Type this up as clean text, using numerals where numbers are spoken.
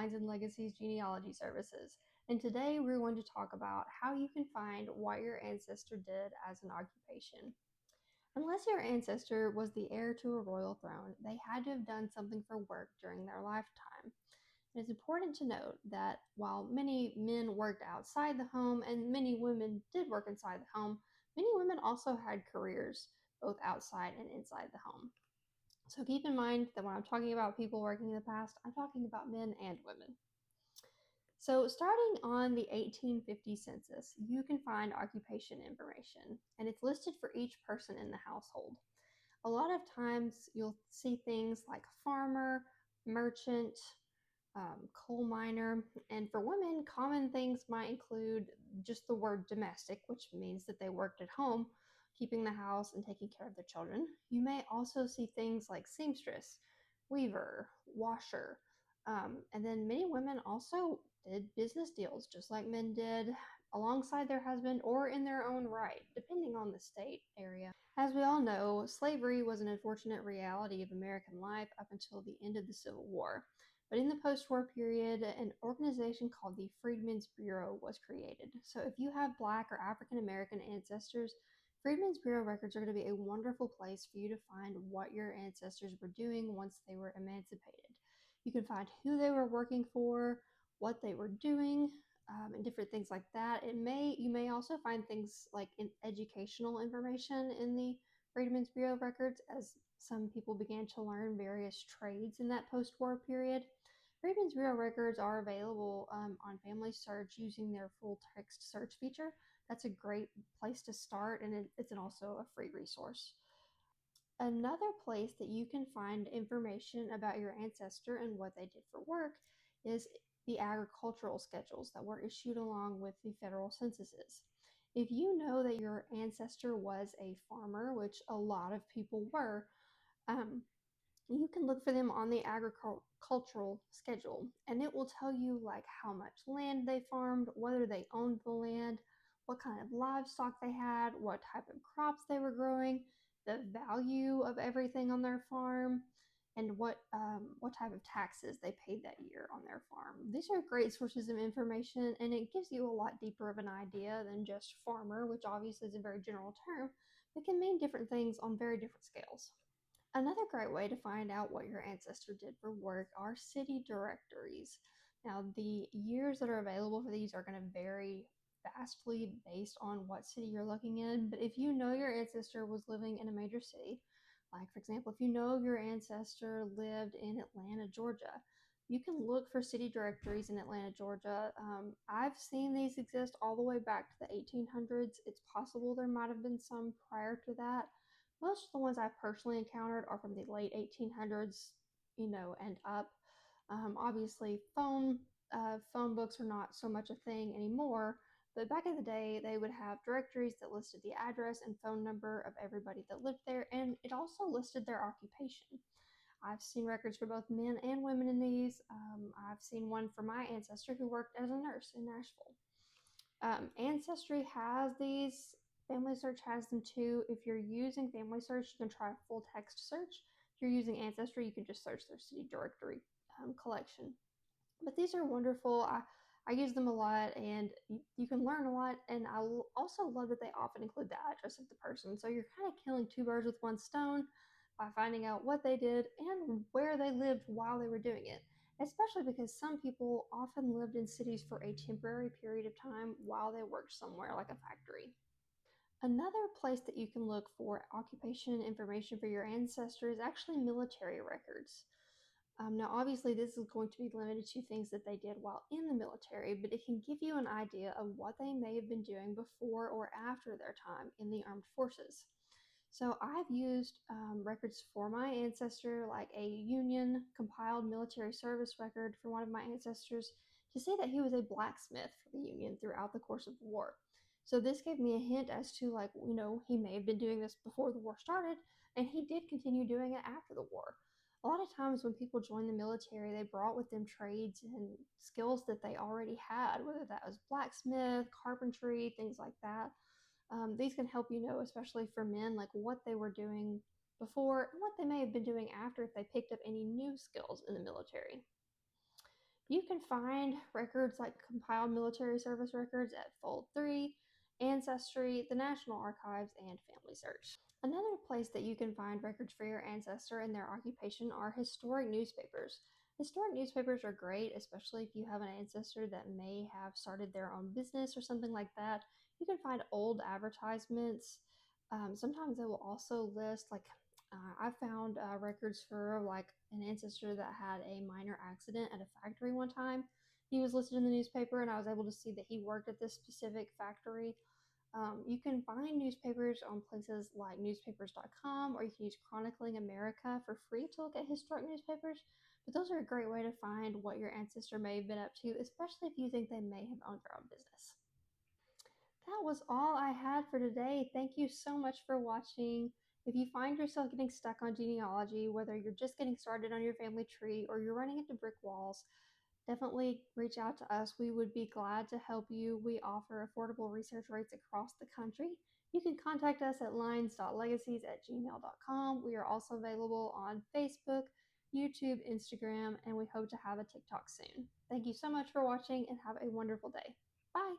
Lines and Legacies Genealogy Services. And today we're going to talk about how you can find what your ancestor did as an occupation. Unless your ancestor was the heir to a royal throne, they had to have done something for work during their lifetime. It is important to note that while many men worked outside the home and many women did work inside the home, many women also had careers both outside and inside the home. So keep in mind that when I'm talking about people working in the past, I'm talking about men and women. So starting on the 1850 census, you can find occupation information, and it's listed for each person in the household. A lot of times you'll see things like farmer, merchant, coal miner, and for women, common things might include just the word domestic, which means that they worked at home, keeping the house and taking care of their children. You may also see things like seamstress, weaver, washer, and then many women also did business deals just like men did alongside their husband or in their own right, depending on the state area. As we all know, slavery was an unfortunate reality of American life up until the end of the Civil War. But in the post-war period, an organization called the Freedmen's Bureau was created. So if you have Black or African American ancestors, Freedmen's Bureau records are going to be a wonderful place for you to find what your ancestors were doing once they were emancipated. You can find who they were working for, what they were doing, and different things like that. You may also find things like educational information in the Freedmen's Bureau records, as some people began to learn various trades in that post-war period. Freedmen's Bureau records are available on Family Search using their full text search feature. That's a great place to start, and it's also a free resource. Another place that you can find information about your ancestor and what they did for work is the agricultural schedules that were issued along with the federal censuses. If you know that your ancestor was a farmer, which a lot of people were, um, you can look for them on the agricultural schedule, and it will tell you like how much land they farmed, whether they owned the land, what kind of livestock they had, what type of crops they were growing, the value of everything on their farm, and what type of taxes they paid that year on their farm. These are great sources of information, and it gives you a lot deeper of an idea than just farmer, which obviously is a very general term, but can mean different things on very different scales. Another great way to find out what your ancestor did for work are city directories. Now, the years that are available for these are going to vary vastly based on what city you're looking in, but if you know your ancestor was living in a major city, like for example, if you know your ancestor lived in Atlanta, Georgia, you can look for city directories in Atlanta, Georgia. I've seen these exist all the way back to the 1800s. It's possible there might have been some prior to that. Most of the ones I've personally encountered are from the late 1800s, and up. Obviously, phone books are not so much a thing anymore, but back in the day, they would have directories that listed the address and phone number of everybody that lived there, and it also listed their occupation. I've seen records for both men and women in these. I've seen one for my ancestor who worked as a nurse in Nashville. Ancestry has these. Family Search has them too. If you're using Family Search, you can try a full text search. If you're using Ancestry, you can just search their city directory collection. But these are wonderful. I use them a lot, and you can learn a lot. And I also love that they often include the address of the person. So you're kind of killing two birds with one stone by finding out what they did and where they lived while they were doing it, especially because some people often lived in cities for a temporary period of time while they worked somewhere like a factory. Another place that you can look for occupation information for your ancestor is actually military records. Now, obviously, this is going to be limited to things that they did while in the military, but it can give you an idea of what they may have been doing before or after their time in the armed forces. So I've used records for my ancestor, like a Union compiled military service record for one of my ancestors, to say that he was a blacksmith for the Union throughout the course of the war. So this gave me a hint as to, like, he may have been doing this before the war started, and he did continue doing it after the war. A lot of times when people joined the military, they brought with them trades and skills that they already had, whether that was blacksmith, carpentry, things like that. These can help you know, especially for men, like what they were doing before and what they may have been doing after if they picked up any new skills in the military. You can find records like compiled military service records at Fold 3, Ancestry, the National Archives, and Family Search. Another place that you can find records for your ancestor and their occupation are historic newspapers. Historic newspapers are great, especially if you have an ancestor that may have started their own business or something like that. You can find old advertisements. Sometimes they will also list, like, I found records for like an ancestor that had a minor accident at a factory one time. He was listed in the newspaper, and I was able to see that he worked at this specific factory. You can find newspapers on places like newspapers.com, or you can use Chronicling America for free to look at historic newspapers. But those are a great way to find what your ancestor may have been up to, especially if you think they may have owned their own business. That was all I had for today. Thank you so much for watching. If you find yourself getting stuck on genealogy, whether you're just getting started on your family tree or you're running into brick walls, definitely reach out to us. We would be glad to help you. We offer affordable research rates across the country. You can contact us at lines.legacies@gmail.com. We are also available on Facebook, YouTube, Instagram, and we hope to have a TikTok soon. Thank you so much for watching and have a wonderful day. Bye.